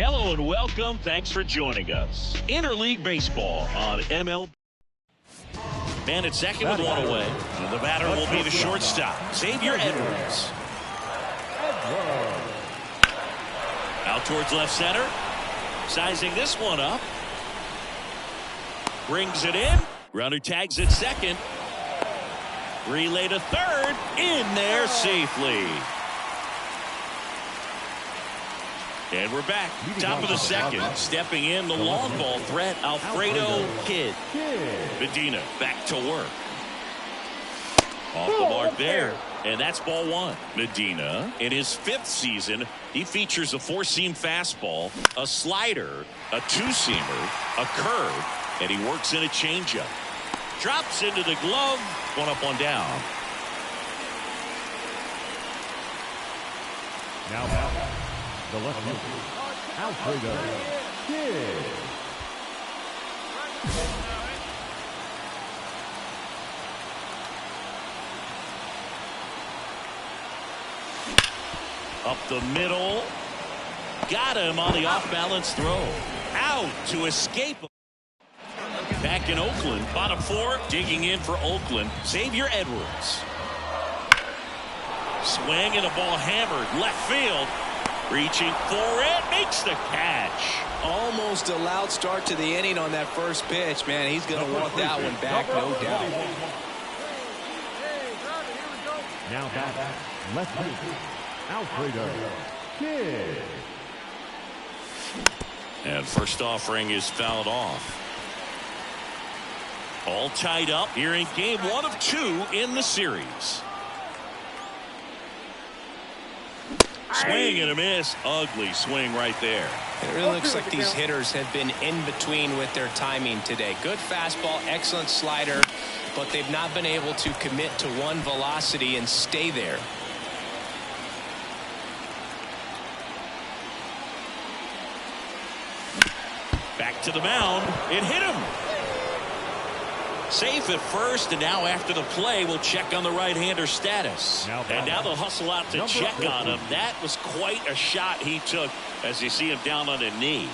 Hello and welcome. Thanks for joining us. Interleague Baseball on MLB. Man at second with one away. The batter will be the shortstop, Xavier Edwards. Out towards left center. Sizing this one up. Brings it in. Runner tags at second. Relay to third. In there safely. And we're back. Top of the second. Stepping in the long ball threat, Alfredo Kid. Medina back to work. Off the mark there. And that's ball one. Medina, in his fifth season, he features a four-seam fastball, a slider, a two-seamer, a curve, and he works in a changeup. Drops into the glove. One up, one down. Now, the left fielder, Alfredo Kid. Up the middle. Got him on the off-balance throw. Out to escape. Back in Oakland, bottom four, digging in for Oakland, Xavier Edwards. Swing and a ball hammered left field. Reaching for it, makes the catch. Almost a loud start to the inning on that first pitch. Man, he's going to want that one back, no doubt. Now back, left fielder, Alfredo Kid. And first offering is fouled off. All tied up here in game one of two in the series. Swing and a miss. Ugly swing right there. It really looks like these hitters have been in between with their timing today. Good fastball, excellent slider, but they've not been able to commit to one velocity and stay there. Back to the mound. It hit him. Safe at first, and now after the play, we'll check on the right-hander status. And now they'll hustle out to check on him. That was quite a shot he took as you see him down on a knee.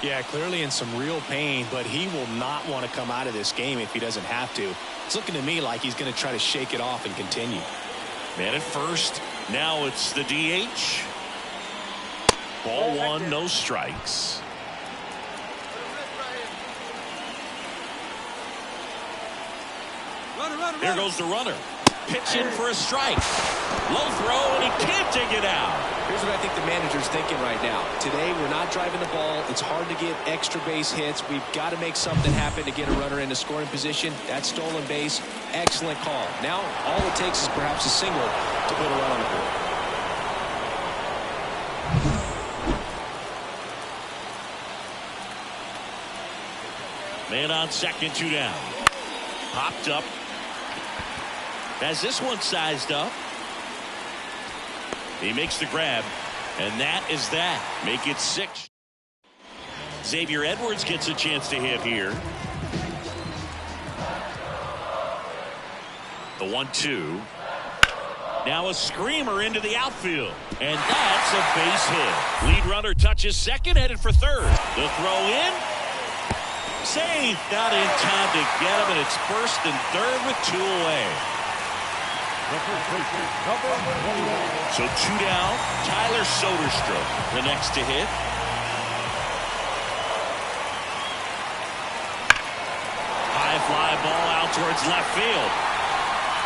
Yeah, clearly in some real pain, but he will not want to come out of this game if he doesn't have to. It's looking to me like he's going to try to shake it off and continue. Man at first. Now it's the DH. Ball one, no strikes. Here goes the runner. Pitch in for a strike. Low throw, and he can't take it out. Here's what I think the manager's thinking right now. Today, we're not driving the ball. It's hard to get extra base hits. We've got to make something happen to get a runner into scoring position. That stolen base, excellent call. Now, all it takes is perhaps a single to put a run on the board. Man on second, two down. Popped up. Has this one sized up. He makes the grab, and that is that. Make it 6. Xavier Edwards gets a chance to hit here. The 1-2. Now a screamer into the outfield, and that's a base hit. Lead runner touches second, headed for third. The throw in. Safe, not in time to get him, and it's first and third with 2 away. So 2 down. Tyler Soderstrom, the next to hit. High fly ball out towards left field.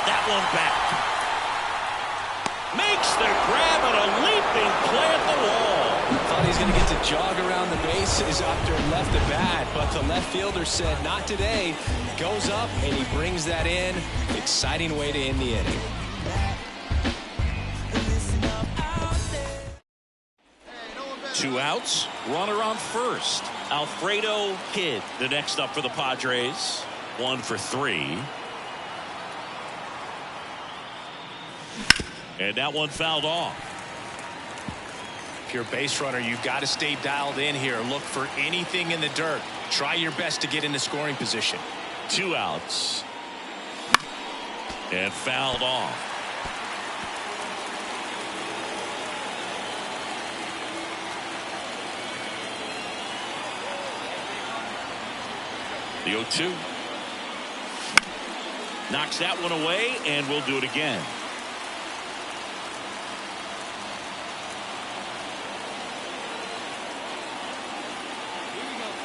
That one back. Makes the grab and a leaping play at the wall. Thought he's going to get to jog around the bases after left the bat, but the left fielder said not today. Goes up and he brings that in. Exciting way to end the inning. Two outs. Runner on first. Alfredo Kid, the next up for the Padres. 1 for 3. And that one fouled off. If you're a base runner, you've got to stay dialed in here. Look for anything in the dirt. Try your best to get into scoring position. 2 outs. And fouled off. The 0-2. Knocks that one away, and we'll do it again.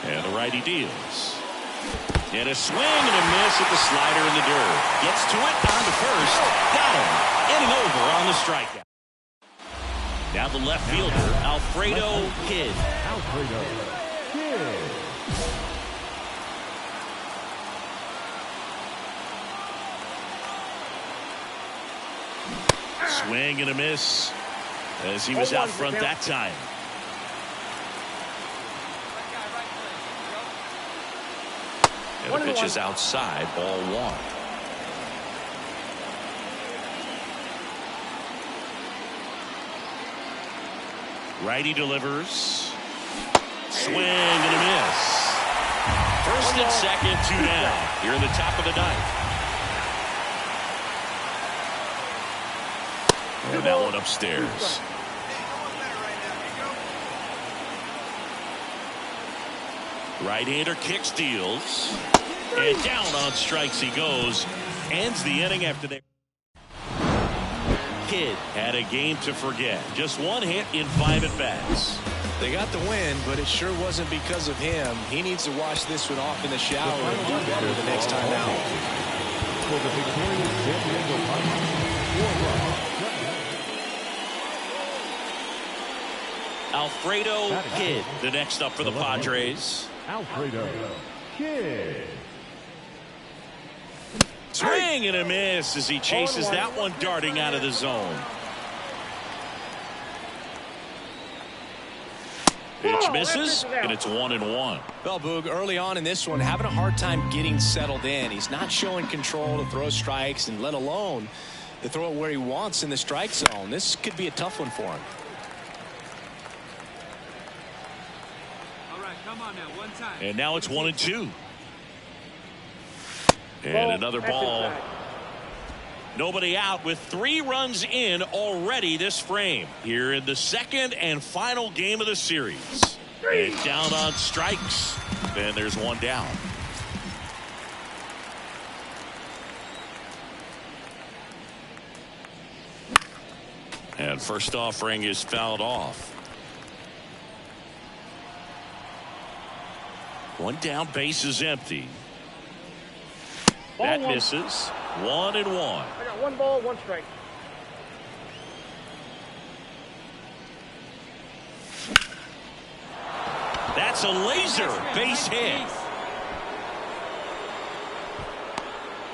And the righty deals. And a swing and a miss at the slider in the dirt. Gets to it, on to first. Got him. Inning over on the strikeout. Now the left fielder, Alfredo Kidd. Alfredo Kidd. Swing and a miss as he was out front that time. And the pitch is outside, ball 1. Righty delivers. Swing and a miss. First and second, 2 down. Here in the top of the 9th. And that one upstairs. Right-hander kicks, deals. And down on strikes he goes. Ends the inning after that. Kidd had a game to forget. Just 1 hit in 5 at-bats. They got the win, but it sure wasn't because of him. He needs to wash this one off in the shower and do better the next time out. For the victorious San Diego Padres, Alfredo Kidd, the next up for the Padres. Alfredo Kidd. Swing and a miss as he chases that one darting out of the zone. Pitch misses, and it's 1-1. Well, Boog, early on in this one, having a hard time getting settled in. He's not showing control to throw strikes, and let alone to throw it where he wants in the strike zone. This could be a tough one for him. All right, come on now, one time. And now it's 1-2. And another ball. Nobody out with 3 runs in already this frame. Here in the second and final game of the series. And down on strikes. Then there's 1 down. And first offering is fouled off. 1 down, base is empty. That misses. 1-1. I got 1 ball, 1 strike. That's a laser base hit.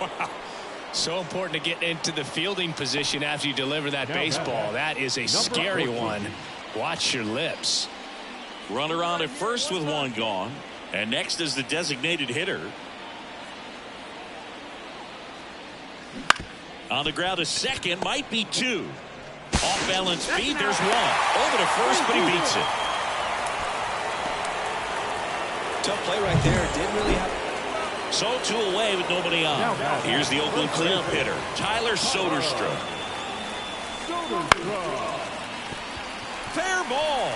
Wow. So important to get into the fielding position after you deliver that baseball. That is a scary one. Watch your lips. Runner on at first with 1 gone. And next is the designated hitter. On the ground to second, might be 2. Off balance feed, there's 1. Over to first, but he beats it. Tough play right there. Didn't really have. So 2 away with nobody on. Here's the Oakland cleanup hitter, Tyler Soderstrom. Fair ball.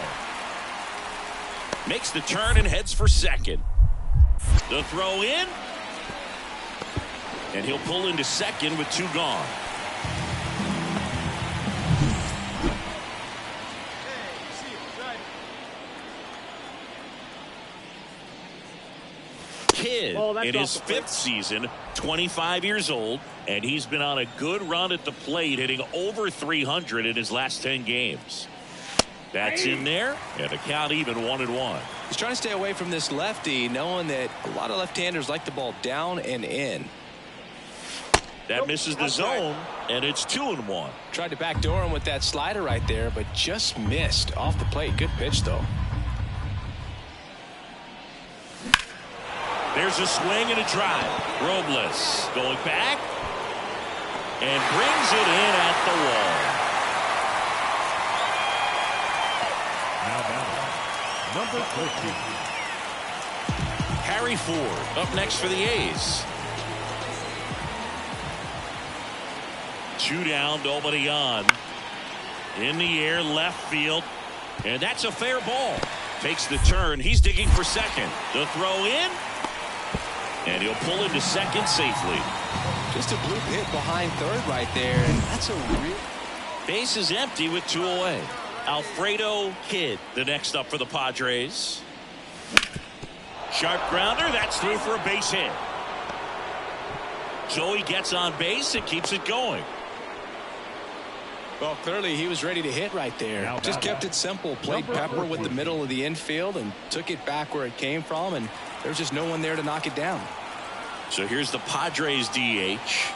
Makes the turn and heads for second. The throw in. And he'll pull into second with 2 gone. Kidd in his 5th season, 25 years old, and he's been on a good run at the plate, hitting over 300 in his last 10 games. That's in there, and the count even 1-1. He's trying to stay away from this lefty, knowing that a lot of left-handers like the ball down and in. That misses the zone, and it's 2-1. Tried to backdoor him with that slider right there, but just missed off the plate. Good pitch, though. There's a swing and a drive. Robles going back and brings it in at the wall. Now batting, number 13. Harry Ford up next for the A's. 2 down, nobody on. In the air, left field. And that's a fair ball. Takes the turn. He's digging for second. The throw in. And he'll pull into second safely. Just a bloop hit behind third right there, and that's a real... Base is empty with 2 away. Alfredo Kidd, the next up for the Padres. Sharp grounder, that's through for a base hit. Joey gets on base and keeps it going. Well, clearly he was ready to hit right there. Just kept it simple, played pepper with the middle of the infield and took it back where it came from, and there's just no one there to knock it down. So here's the Padres DH.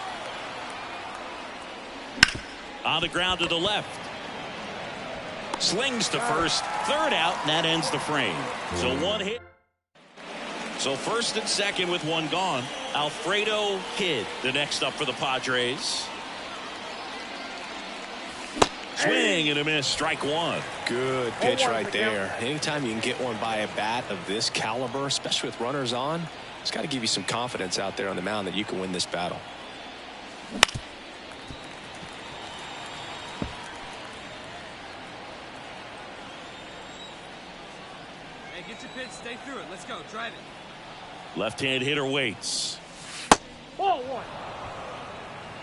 On the ground to the left. Slings to first, third out, and that ends the frame. So 1 hit. So first and second with 1 gone. Alfredo Kidd, the next up for the Padres. Swing and a miss, strike 1. Good pitch right there. Anytime you can get one by a bat of this caliber, especially with runners on, it's got to give you some confidence out there on the mound that you can win this battle. Hey, get your pitch, stay through it. Let's go, drive it. Left-hand hitter waits. Ball 1.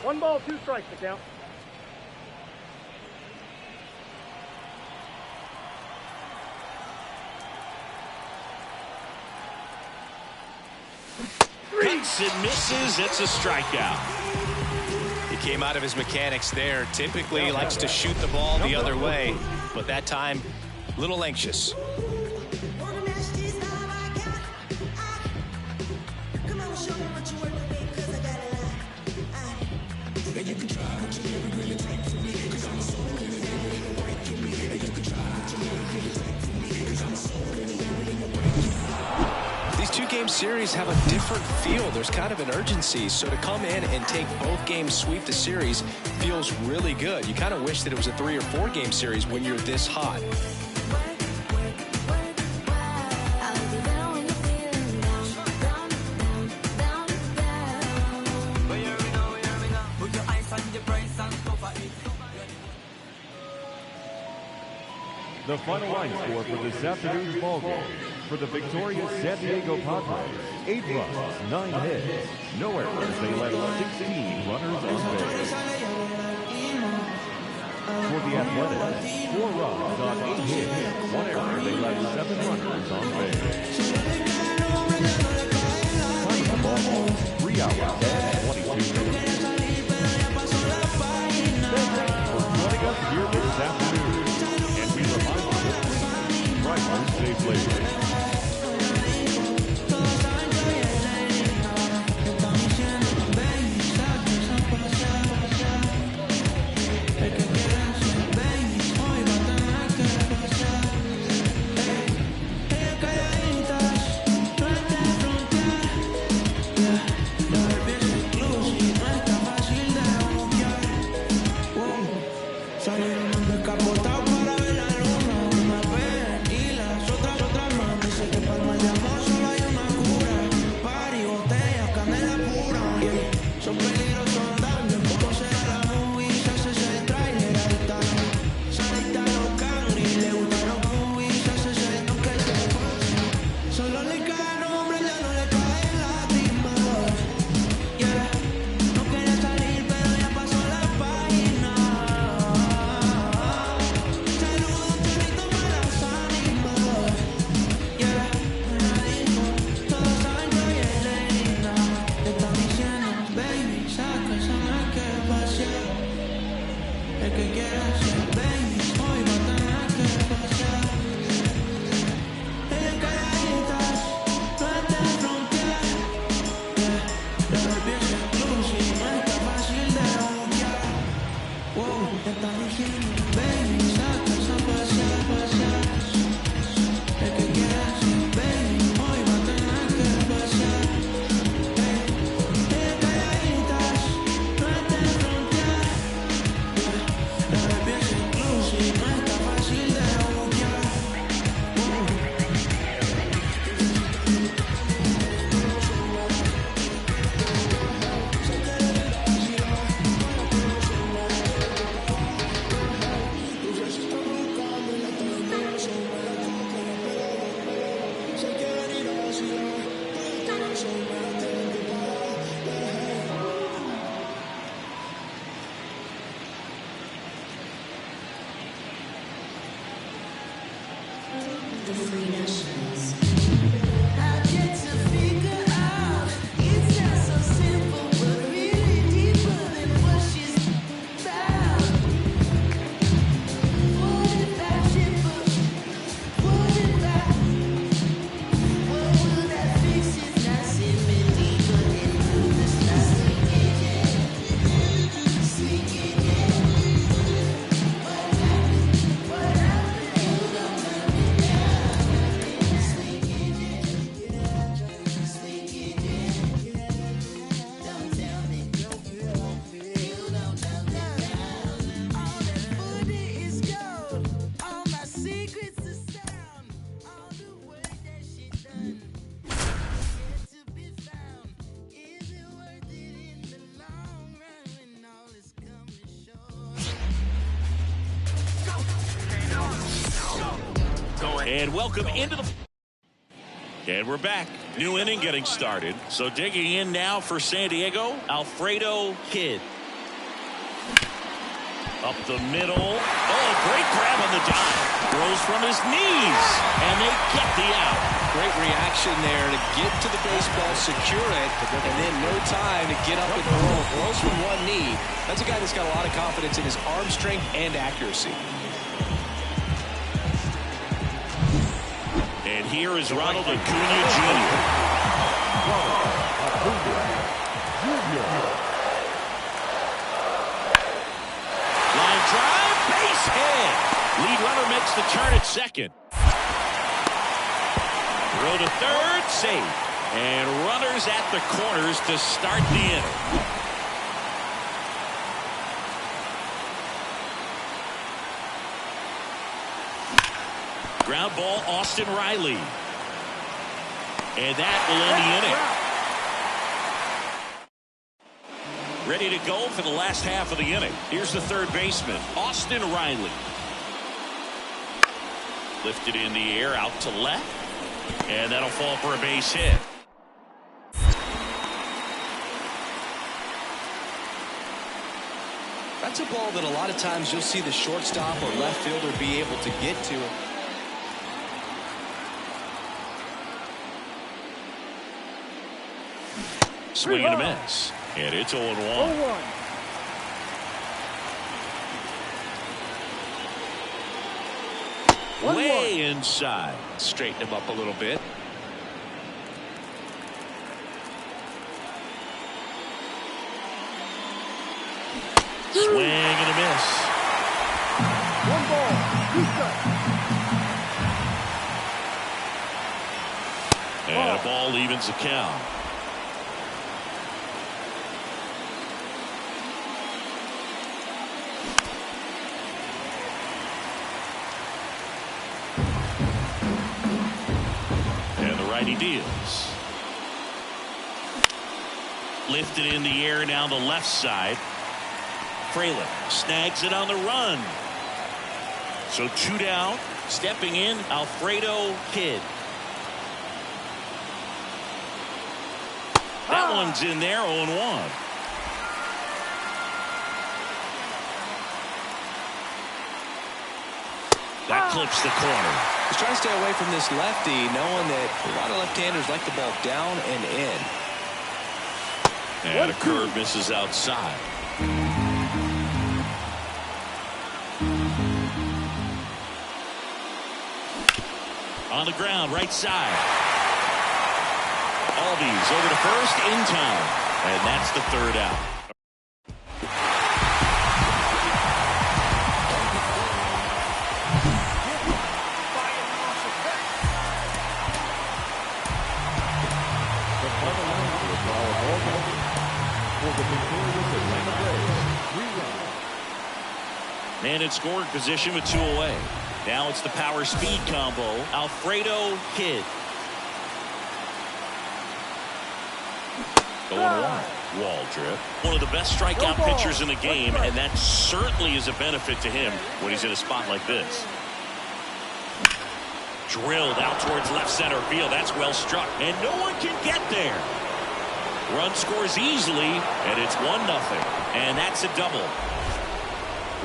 1 ball, 2 strikes to count. Hits and misses. It's a strikeout. He came out of his mechanics there. Typically he likes to shoot the ball the other way, but that time a little anxious. These 2-game series have a different feel. There's kind of an urgency. So to come in and take both games, sweep the series, feels really good. You kind of wish that it was a 3- or 4-game series when you're this hot. The final line score for this afternoon's ballgame. For the victorious San Diego Padres, 8 runs, 9 hits, no errors. They left 16 runners on base. For the Athletics, 4 runs on 8 hits, 1 error. They left 7 runners on base. Time of the ball, 3 hours and 22 minutes. Thank you for joining us here this afternoon. And we remind you to please drive home safely. Wow. the free nationals. I get to figure out it's not so simple, but really deeper than what she's found. What if I trip up? What if I? What will that fix if not sipping deeper into the stars? Sinking in. What happened? What happened? You don't love me now. Sinking in. Sinking in. Don't tell me. You don't love me now. All that footy is gold. All my secrets are sound. All the work that she done. Yet to be found. Is it worth it in the long run when all is coming short? And welcome into the... And we're back. New inning getting started. So digging in now for San Diego, Alfredo Kidd. Up the middle. Oh, great grab on the dive. Throws from his knees. And they get the out. Great reaction there to get to the baseball, secure it, and then no time to get up and throw. Throws from one knee. That's a guy that's got a lot of confidence in his arm strength and accuracy. And here is Ronald Acuna Jr. Line drive, base hit. Lead runner makes the turn at second. Throw to third, safe. And runners at the corners to start the inning. Ground ball, Austin Riley. And that will end the inning. Ready to go for the last half of the inning. Here's the third baseman, Austin Riley. Lifted in the air, out to left. And that'll fall for a base hit. That's a ball that a lot of times you'll see the shortstop or left fielder be able to get to. Swing and a miss. And it's 0-1. 0-1. Way inside. Straighten him up a little bit. Swing and a miss. 1 ball, 2 strikes. And a ball evens the count. He deals. Lifted in the air down the left side. Fralin snags it on the run. So 2 down. Stepping in, Alfredo Kidd. That one's in there, 0-1. That clips the corner. He's trying to stay away from this lefty, knowing that a lot of left-handers like the ball down and in. And a curve misses outside. On the ground, right side. Albies over to first, in time. And that's the third out. Man in scoring position with 2 away. Now it's the power speed combo. Alfredo Kidd. 0-1. Wall drip. One of the best strikeout pitchers in the game, and that certainly is a benefit to him when he's in a spot like this. Drilled out towards left center field. That's well struck, and no one can get there. Run scores easily, and it's 1-0, and that's a double.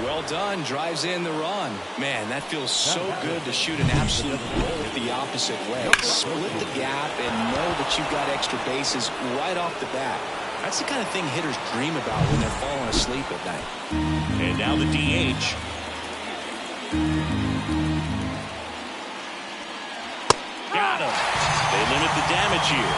Well done. Drives in the run. Man, that feels so good to shoot an absolute bolt the opposite way. Split the gap and know that you've got extra bases right off the bat. That's the kind of thing hitters dream about when they're falling asleep at night. And now the DH. Got him. They limit the damage here.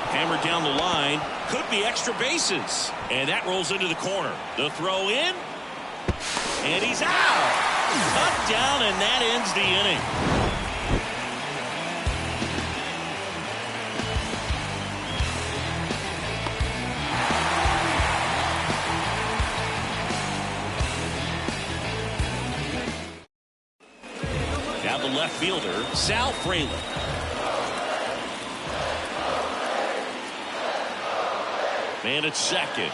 Hammered down the line. Could be extra bases. And that rolls into the corner. The throw in. And he's out. Cut down, and that ends the inning. Now the left fielder, Sal Frelick. Man at second.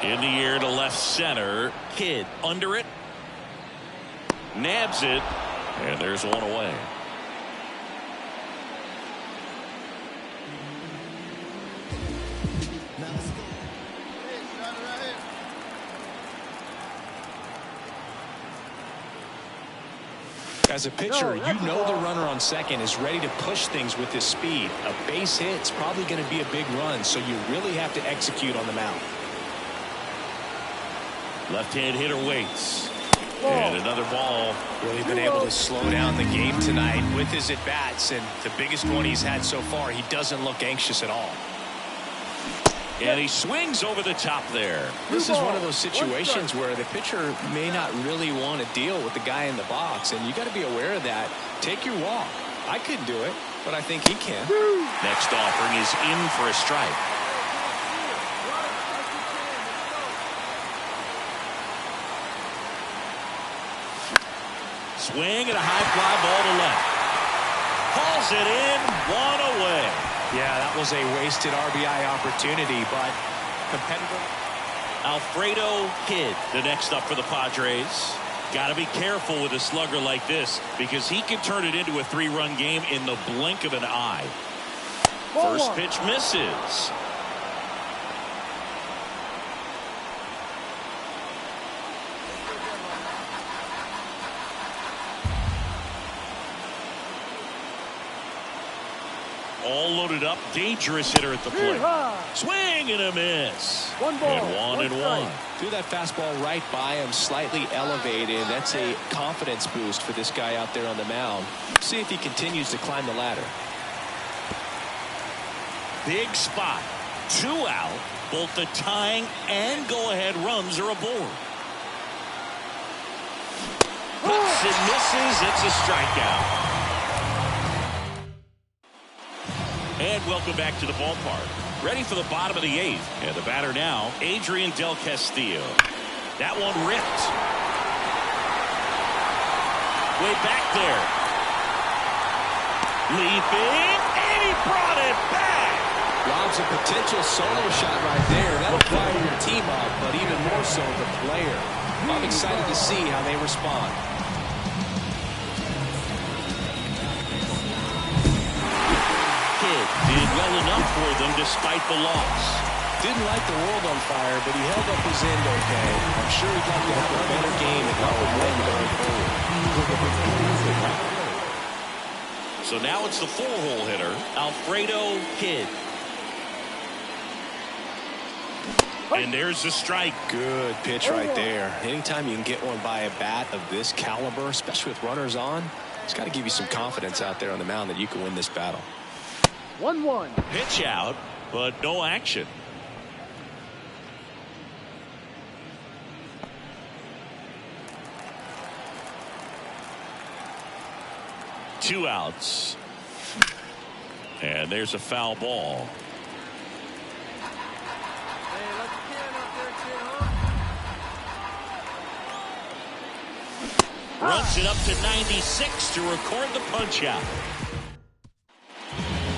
In the air to left center. Kidd under it. Nabs it. And there's one away. As a pitcher, you know the runner on second is ready to push things with his speed. A base hit's probably going to be a big run, so you really have to execute on the mound. Left-hand hitter waits. And another ball. Really been able to slow down the game tonight with his at-bats, and the biggest one he's had so far, he doesn't look anxious at all. And he swings over the top there. This is one of those situations where the pitcher may not really want to deal with the guy in the box, and you got to be aware of that. Take your walk. I couldn't do it, but I think he can. Next offering is in for a strike. Swing and a high fly ball to left. Calls it in, one away. Yeah, that was a wasted RBI opportunity, but competitive. Alfredo Kidd, the next up for the Padres. Got to be careful with a slugger like this because he can turn it into a 3-run game in the blink of an eye. First pitch misses. All loaded up, dangerous hitter at the plate. Swing and a miss. One ball, And one. Threw that fastball right by him, slightly elevated. That's a confidence boost for this guy out there on the mound. See if he continues to climb the ladder. Big spot. 2 out. Both the tying and go-ahead runs are aboard. Puts and misses. It's a strikeout. And welcome back to the ballpark. Ready for the bottom of the 8th. And the batter now, Adrian Del Castillo. That one ripped. Way back there. Leaping, and he brought it back. Rob's a potential solo shot right there. That'll fire your team up, but even more so the player. I'm excited to see how they respond. Did well enough for them despite the loss. Didn't light the world on fire, but he held up his end okay. I'm sure he'd like to have a better game if that would win going forward. So now it's the 4-hole hitter, Alfredo Kidd. And there's the strike. Good pitch right there. Anytime you can get one by a bat of this caliber, especially with runners on, it's got to give you some confidence out there on the mound that you can win this battle. 1-1. Pitch out, but no action. Two outs. And there's a foul ball. Hey, let's get up there, kid, huh? Runs it up to 96 to record the punch out.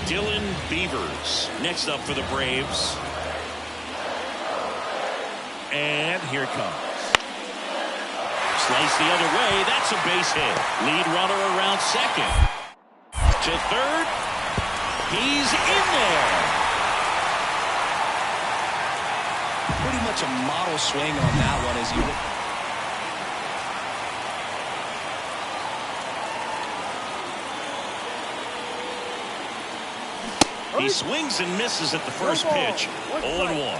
Dylan Beavers next up for the Braves. And here it comes. Slice the other way. That's a base hit. Lead runner around second. To third. He's in there. Pretty much a model swing on that one as you. He swings and misses at the first pitch. 0-1.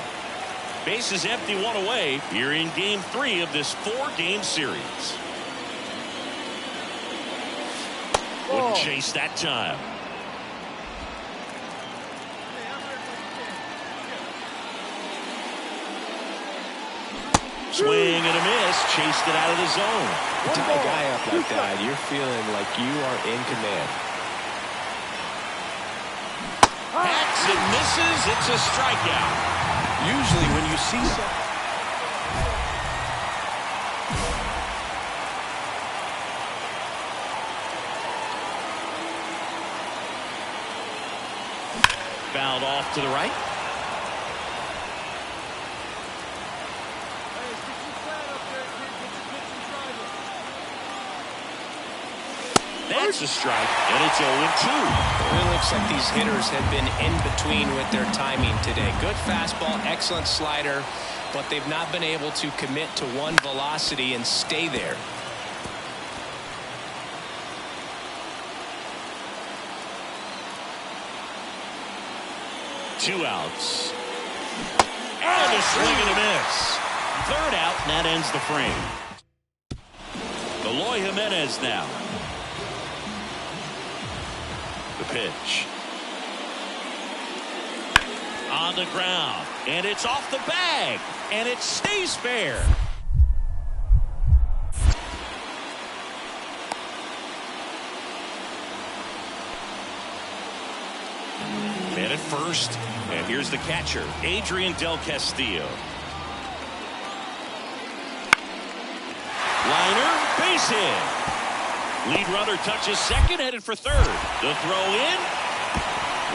Bases empty, one away. You're in game 3 of this 4-game series. Wouldn't chase that time. Swing and a miss. Chased it out of the zone. Tie a guy up like that, you're feeling like you are in command. Hacks and misses. It's a strikeout. Usually when you see something. Fouled off to the right. That's a strike, and it's 0-2. It looks like these hitters have been in between with their timing today. Good fastball, excellent slider, but they've not been able to commit to one velocity and stay there. Two outs. And a swing and a miss. Third out, and that ends the frame. Eloy Jimenez now. The pitch. On the ground. And it's off the bag. And it stays fair. Man at first. And here's the catcher, Adrian Del Castillo. Liner, base hit. Lead runner touches second, headed for third. The throw in.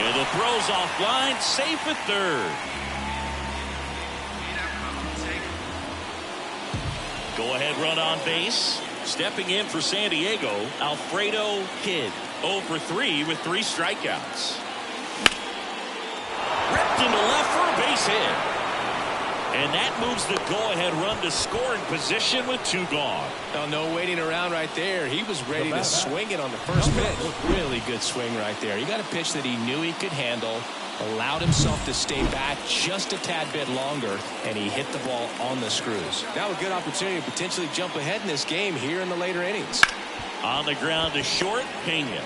And the throw's offline, safe at third. Go ahead run on base. Stepping in for San Diego, Alfredo Kidd. 0 for 3 with 3 strikeouts. Ripped into left for a base hit. And that moves the go-ahead run to scoring position with 2 gone. Oh, no waiting around right there. He was ready to swing it on the first pitch. Really good swing right there. He got a pitch that he knew he could handle, allowed himself to stay back just a tad bit longer, and he hit the ball on the screws. Now a good opportunity to potentially jump ahead in this game here in the later innings. On the ground to short, Pena.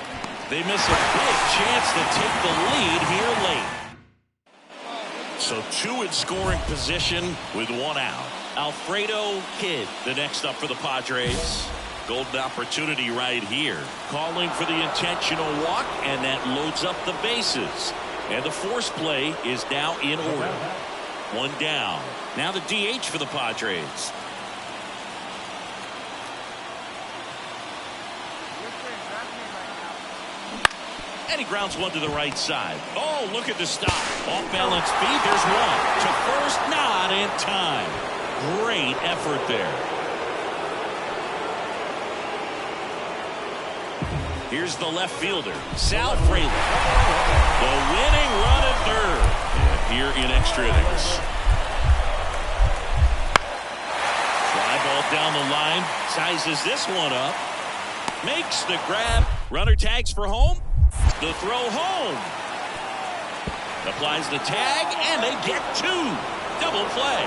They miss a big chance to take the lead here late. So 2 in scoring position with 1 out. Alfredo Kidd, the next up for the Padres. Golden opportunity right here. Calling for the intentional walk, and that loads up the bases. And the force play is now in order. 1 down. Now the DH for the Padres. And he grounds one to the right side. Oh, look at the stop. Off balance feed. There's one. To first, not in time. Great effort there. Here's the left fielder, Sal Frelick. The winning run at third. And here in extra innings. Fly ball down the line. Sizes this one up. Makes the grab. Runner tags for home. The throw home. Applies the tag, and they get 2. Double play.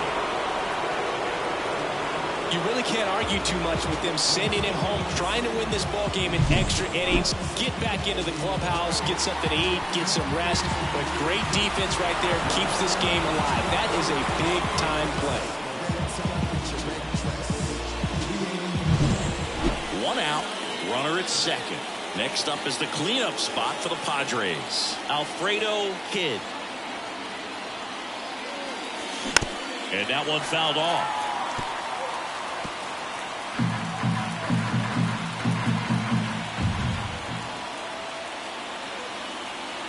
You really can't argue too much with them sending him home, trying to win this ball game in extra innings, get back into the clubhouse, get something to eat, get some rest. But great defense right there keeps this game alive. That is a big-time play. 1 out, runner at second. Next up is the cleanup spot for the Padres, Alfredo Kidd. And that one fouled off.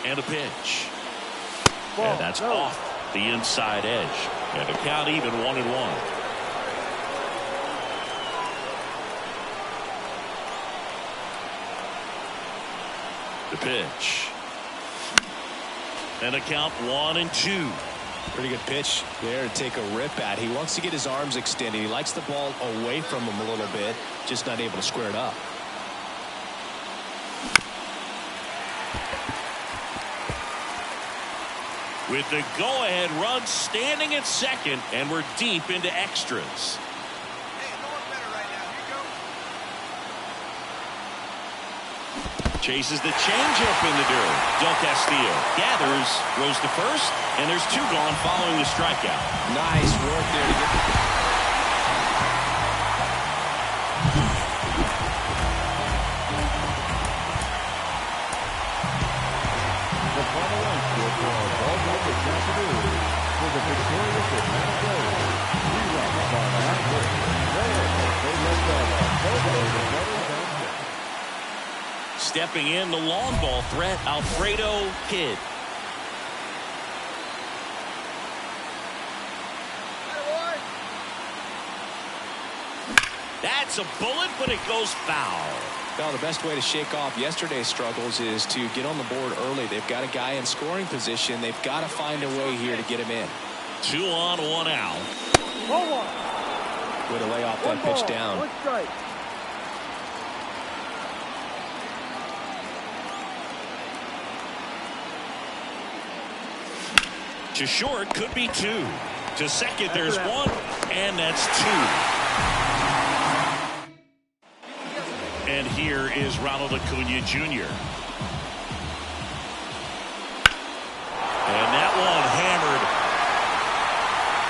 And a pitch. And that's off the inside edge. And the count even 1-1. The pitch. And a count 1-2. Pretty good pitch there to take a rip at. He wants to get his arms extended. He likes the ball away from him a little bit, just not able to square it up. With the go-ahead run standing at second, and we're deep into extras. Chases the changeup in the dirt. Del Castillo gathers, throws to first, and there's two gone following the strikeout. Nice work there to get The final line score for our ball game this afternoon for the victorious Atlanta Braves. 3 runs on 9 hits. No errors. They led the runners on base. Stepping in, the long ball threat, Alfredo Kidd. That's a bullet, but it goes foul. Well, the best way to shake off yesterday's struggles is to get on the board early. They've got a guy in scoring position. They've got to find a way here to get him in. 2 on, 1 out. 1-1. Way to lay off that pitch down. 1 strike. To short, could be 2. To second, there's 1, and that's 2. And here is Ronald Acuna Jr. And that one hammered.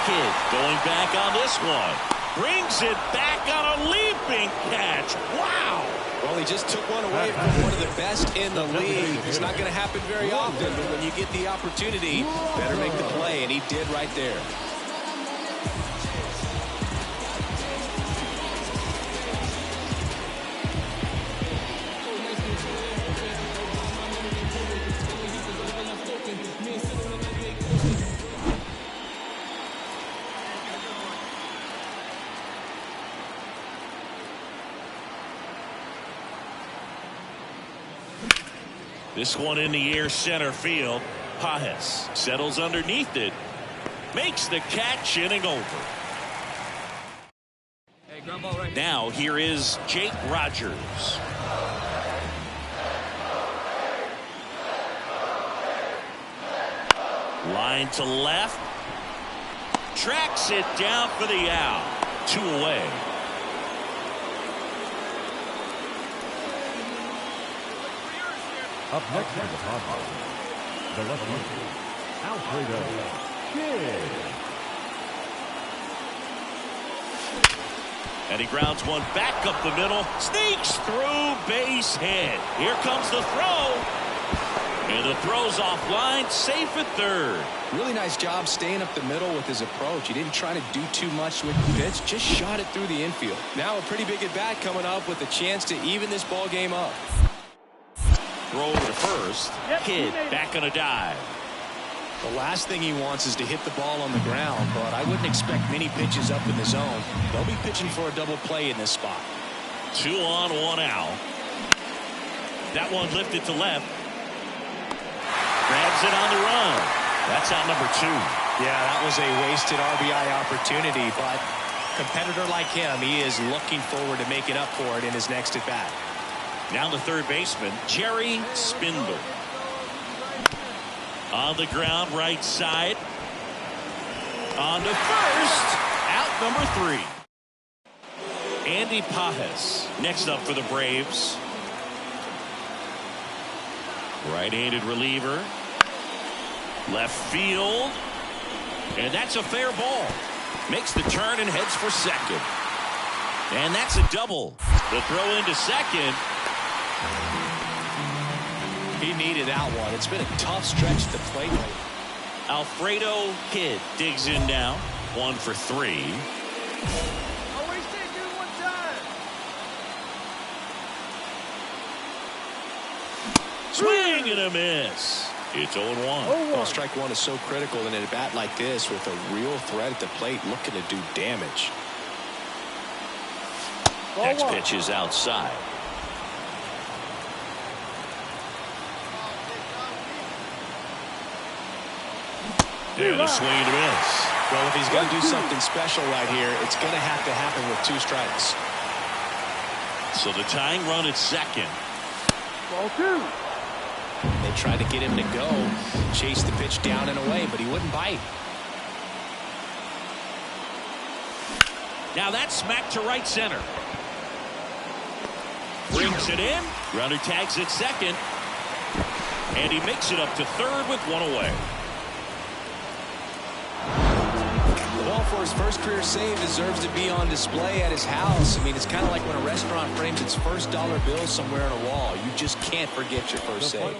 Kidd going back on this one. Brings it back on a leaping catch. Wow. Well, he just took one away from one of the best in the league. It's not going to happen very often, but when you get the opportunity, better make the play, and he did right there. This one in the air, center field. Pajes settles underneath it. Makes the catch, inning over. Hey, ground ball right. Now here is Jake Rogers. Line to left. Tracks it down for the out. 2 away. Up next is the Padres. The left-hander, Alfredo Kidd. And he grounds one back up the middle. Sneaks through, base hit. Here comes the throw. And the throw's offline, safe at third. Really nice job staying up the middle with his approach. He didn't try to do too much with the pitch, just shot it through the infield. Now a pretty big at-bat coming up with a chance to even this ball game up. Throw over to first. Kidd back on a dive. The last thing he wants is to hit the ball on the ground, but I wouldn't expect many pitches up in the zone. They'll be pitching for a double play in this spot. 2 on, 1 out. That one lifted to left. Grabs it on the run. That's out number 2. Yeah, that was a wasted RBI opportunity, but a competitor like him, he is looking forward to making up for it in his next at-bat. Now the third baseman, Jerry Spindle. On the ground, right side. On to first. Out number 3. Andy Pajes next up for the Braves. Right-handed reliever. Left field. And that's a fair ball. Makes the turn and heads for second. And that's a double. The throw into second. He needed that one. It's been a tough stretch to play lately. Alfredo Kidd digs in now. 1 for 3. Always take it 1 time. Swing and a miss. It's 0-1. Well, strike one is so critical in a bat like this with a real threat at the plate looking to do damage. Next pitch is outside. And a swing and a miss. Well, if he's going to do something special right here, it's going to have to happen with 2 strikes. So the tying run at second. Ball 2. They tried to get him to go, chase the pitch down and away, but he wouldn't bite. Now that's smacked to right center. Brings it in. Runner tags at second. And he makes it up to third with 1 away. Well, for his first career save, deserves to be on display at his house. I mean, it's kind of like when a restaurant frames its first dollar bill somewhere on a wall. You just can't forget your first save.